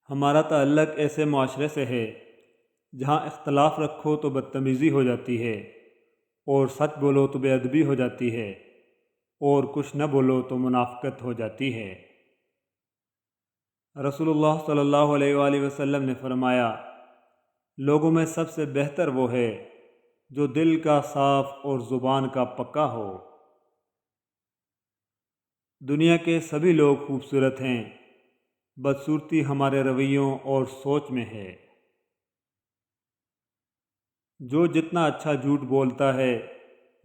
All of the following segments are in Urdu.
ہمارا تعلق ایسے معاشرے سے ہے جہاں اختلاف رکھو تو بدتمیزی ہو جاتی ہے، اور سچ بولو تو بے ادبی ہو جاتی ہے، اور کچھ نہ بولو تو منافقت ہو جاتی ہے۔ رسول اللہ صلی اللہ علیہ وآلہ وسلم نے فرمایا، لوگوں میں سب سے بہتر وہ ہے جو دل کا صاف اور زبان کا پکا ہو۔ دنیا کے سبھی لوگ خوبصورت ہیں، بدصورتی ہمارے رویوں اور سوچ میں ہے۔ جو جتنا اچھا جھوٹ بولتا ہے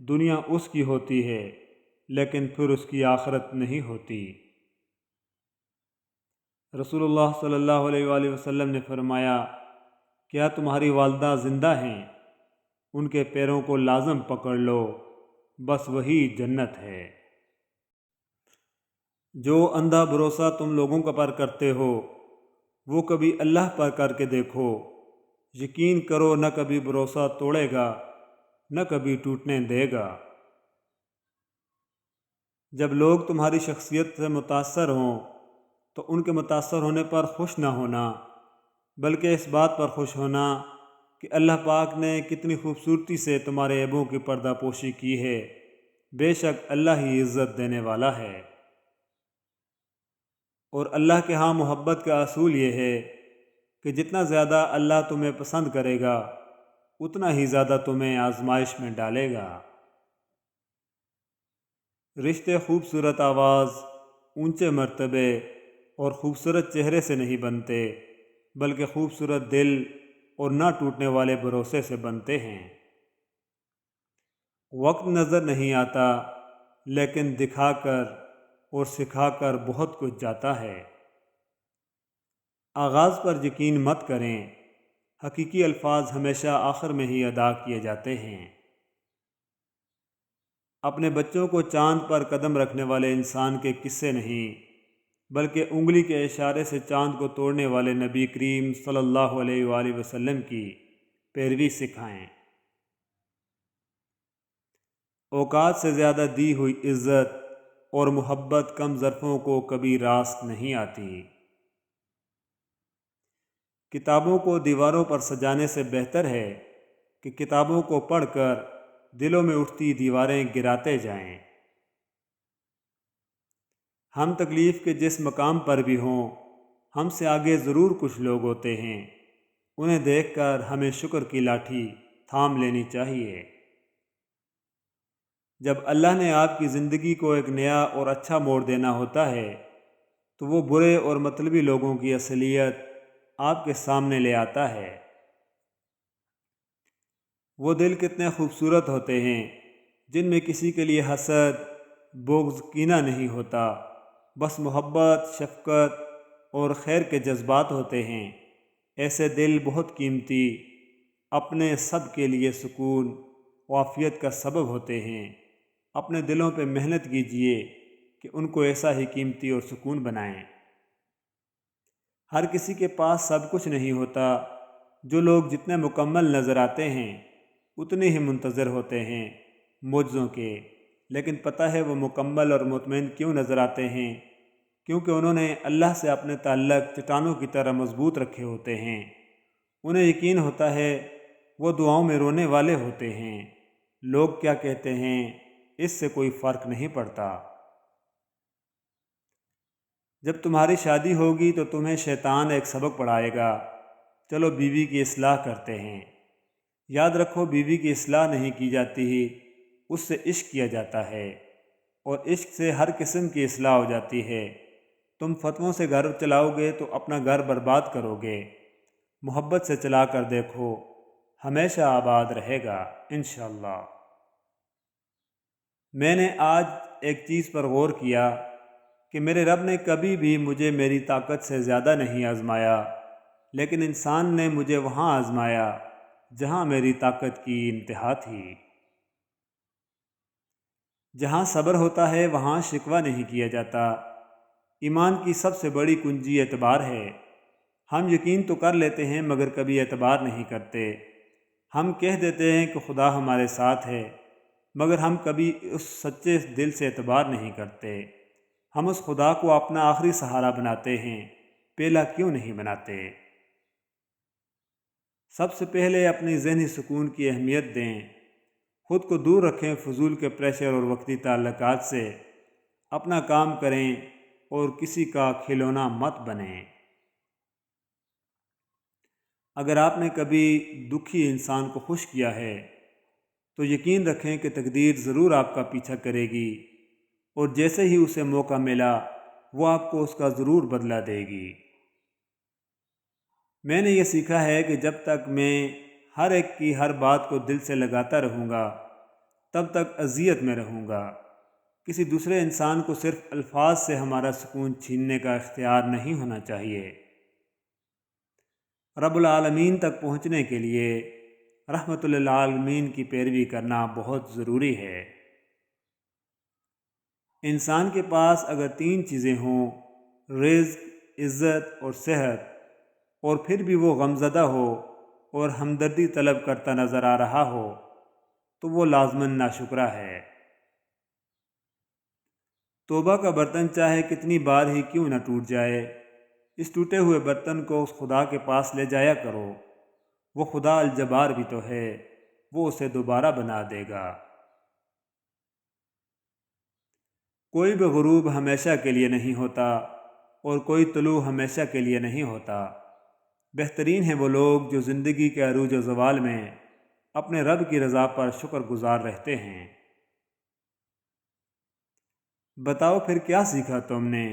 دنیا اس کی ہوتی ہے، لیکن پھر اس کی آخرت نہیں ہوتی۔ رسول اللہ صلی اللہ علیہ وآلہ وسلم نے فرمایا، کیا تمہاری والدہ زندہ ہیں؟ ان کے پیروں کو لازم پکڑ لو، بس وہی جنت ہے۔ جو اندھا بھروسہ تم لوگوں کا پر کرتے ہو وہ کبھی اللہ پر کر کے دیکھو، یقین کرو نہ کبھی بھروسہ توڑے گا نہ کبھی ٹوٹنے دے گا۔ جب لوگ تمہاری شخصیت سے متاثر ہوں تو ان کے متاثر ہونے پر خوش نہ ہونا، بلکہ اس بات پر خوش ہونا کہ اللہ پاک نے کتنی خوبصورتی سے تمہارے عیبوں کی پردہ پوشی کی ہے۔ بے شک اللہ ہی عزت دینے والا ہے۔ اور اللہ کے ہاں محبت کا اصول یہ ہے کہ جتنا زیادہ اللہ تمہیں پسند کرے گا اتنا ہی زیادہ تمہیں آزمائش میں ڈالے گا۔ رشتے خوبصورت آواز، اونچے مرتبے اور خوبصورت چہرے سے نہیں بنتے، بلکہ خوبصورت دل اور نہ ٹوٹنے والے بھروسے سے بنتے ہیں۔ وقت نظر نہیں آتا، لیکن دکھا کر اور سکھا کر بہت کچھ جاتا ہے۔ آغاز پر یقین مت کریں، حقیقی الفاظ ہمیشہ آخر میں ہی ادا کیے جاتے ہیں۔ اپنے بچوں کو چاند پر قدم رکھنے والے انسان کے قصے نہیں، بلکہ انگلی کے اشارے سے چاند کو توڑنے والے نبی کریم صلی اللہ علیہ وآلہ وسلم کی پیروی سکھائیں۔ اوقات سے زیادہ دی ہوئی عزت اور محبت کم ظرفوں کو کبھی راست نہیں آتی۔ کتابوں کو دیواروں پر سجانے سے بہتر ہے کہ کتابوں کو پڑھ کر دلوں میں اٹھتی دیواریں گراتے جائیں۔ ہم تکلیف کے جس مقام پر بھی ہوں، ہم سے آگے ضرور کچھ لوگ ہوتے ہیں، انہیں دیکھ کر ہمیں شکر کی لاٹھی تھام لینی چاہیے۔ جب اللہ نے آپ کی زندگی کو ایک نیا اور اچھا موڑ دینا ہوتا ہے تو وہ برے اور مطلبی لوگوں کی اصلیت آپ کے سامنے لے آتا ہے۔ وہ دل کتنے خوبصورت ہوتے ہیں جن میں کسی کے لیے حسد، بغض، کینہ نہیں ہوتا، بس محبت، شفقت اور خیر کے جذبات ہوتے ہیں۔ ایسے دل بہت قیمتی، اپنے سب کے لیے سکون و عافیت کا سبب ہوتے ہیں۔ اپنے دلوں پہ محنت کیجئے کہ ان کو ایسا ہی قیمتی اور سکون بنائیں۔ ہر کسی کے پاس سب کچھ نہیں ہوتا۔ جو لوگ جتنے مکمل نظر آتے ہیں اتنے ہی منتظر ہوتے ہیں معجزوں کے، لیکن پتہ ہے وہ مکمل اور مطمئن کیوں نظر آتے ہیں؟ کیونکہ انہوں نے اللہ سے اپنے تعلق چٹانوں کی طرح مضبوط رکھے ہوتے ہیں۔ انہیں یقین ہوتا ہے وہ دعاؤں میں رونے والے ہوتے ہیں۔ لوگ کیا کہتے ہیں اس سے کوئی فرق نہیں پڑتا۔ جب تمہاری شادی ہوگی تو تمہیں شیطان ایک سبق پڑھائے گا، چلو بیوی کی اصلاح کرتے ہیں۔ یاد رکھو بیوی کی اصلاح نہیں کی جاتی، اس سے عشق کیا جاتا ہے، اور عشق سے ہر قسم کی اصلاح ہو جاتی ہے۔ تم فتووں سے گھر چلاؤ گے تو اپنا گھر برباد کرو گے، محبت سے چلا کر دیکھو، ہمیشہ آباد رہے گا انشاءاللہ۔ میں نے آج ایک چیز پر غور کیا کہ میرے رب نے کبھی بھی مجھے میری طاقت سے زیادہ نہیں آزمایا، لیکن انسان نے مجھے وہاں آزمایا جہاں میری طاقت کی انتہا تھی۔ جہاں صبر ہوتا ہے وہاں شکوہ نہیں کیا جاتا۔ ایمان کی سب سے بڑی کنجی اعتبار ہے۔ ہم یقین تو کر لیتے ہیں مگر کبھی اعتبار نہیں کرتے۔ ہم کہہ دیتے ہیں کہ خدا ہمارے ساتھ ہے، مگر ہم کبھی اس سچے دل سے اعتبار نہیں کرتے۔ ہم اس خدا کو اپنا آخری سہارا بناتے ہیں، پیلا کیوں نہیں بناتے؟ سب سے پہلے اپنی ذہنی سکون کی اہمیت دیں، خود کو دور رکھیں فضول کے پریشر اور وقتی تعلقات سے، اپنا کام کریں اور کسی کا کھلونا مت بنیں۔ اگر آپ نے کبھی دکھی انسان کو خوش کیا ہے تو یقین رکھیں کہ تقدیر ضرور آپ کا پیچھا کرے گی، اور جیسے ہی اسے موقع ملا وہ آپ کو اس کا ضرور بدلہ دے گی۔ میں نے یہ سیکھا ہے کہ جب تک میں ہر ایک کی ہر بات کو دل سے لگاتا رہوں گا تب تک اذیت میں رہوں گا۔ کسی دوسرے انسان کو صرف الفاظ سے ہمارا سکون چھیننے کا اختیار نہیں ہونا چاہیے۔ رب العالمین تک پہنچنے کے لیے رحمت للعالمین کی پیروی کرنا بہت ضروری ہے۔ انسان کے پاس اگر 3 چیزیں ہوں، رزق، عزت اور صحت، اور پھر بھی وہ غمزدہ ہو اور ہمدردی طلب کرتا نظر آ رہا ہو تو وہ لازماً ناشکرا ہے۔ توبہ کا برتن چاہے کتنی بار ہی کیوں نہ ٹوٹ جائے، اس ٹوٹے ہوئے برتن کو اس خدا کے پاس لے جایا کرو، وہ خدا الجبار بھی تو ہے، وہ اسے دوبارہ بنا دے گا۔ کوئی بھی غروب ہمیشہ کے لیے نہیں ہوتا اور کوئی طلوع ہمیشہ کے لیے نہیں ہوتا۔ بہترین ہیں وہ لوگ جو زندگی کے عروج و زوال میں اپنے رب کی رضا پر شکر گزار رہتے ہیں۔ بتاؤ پھر کیا سیکھا تم نے؟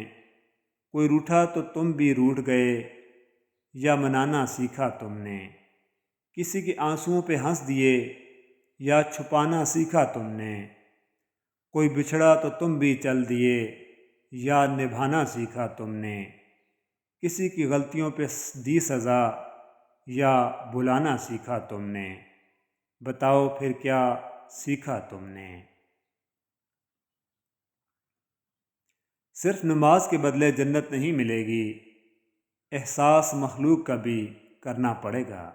کوئی روٹھا تو تم بھی روٹھ گئے، یا منانا سیکھا تم نے؟ کسی کے آنسوؤں پہ ہنس دیے یا چھپانا سیکھا تم نے؟ کوئی بچھڑا تو تم بھی چل دیے یا نبھانا سیکھا تم نے؟ کسی کی غلطیوں پہ دی سزا یا بلانا سیکھا تم نے؟ بتاؤ پھر کیا سیکھا تم نے؟ صرف نماز کے بدلے جنت نہیں ملے گی، احساس مخلوق کا بھی کرنا پڑے گا۔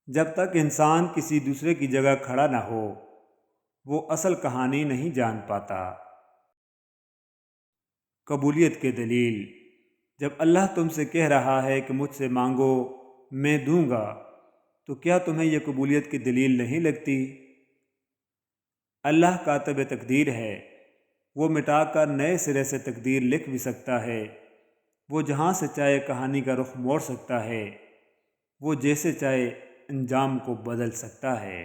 جب تک انسان کسی دوسرے کی جگہ کھڑا نہ ہو وہ اصل کہانی نہیں جان پاتا۔ قبولیت کی دلیل: جب اللہ تم سے کہہ رہا ہے کہ مجھ سے مانگو میں دوں گا، تو کیا تمہیں یہ قبولیت کی دلیل نہیں لگتی؟ اللہ کاتب تقدیر ہے، وہ مٹا کر نئے سرے سے تقدیر لکھ بھی سکتا ہے، وہ جہاں سے چاہے کہانی کا رخ موڑ سکتا ہے، وہ جیسے چاہے انجام کو بدل سکتا ہے۔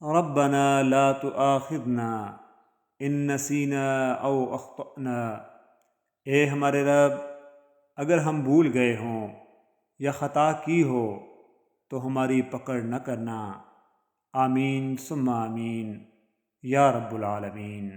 ربنا لا تؤاخذنا ان نسینا او اخطأنا، اے ہمارے رب اگر ہم بھول گئے ہوں یا خطا کی ہو تو ہماری پکڑ نہ کرنا۔ آمین ثم آمین یا رب العالمین۔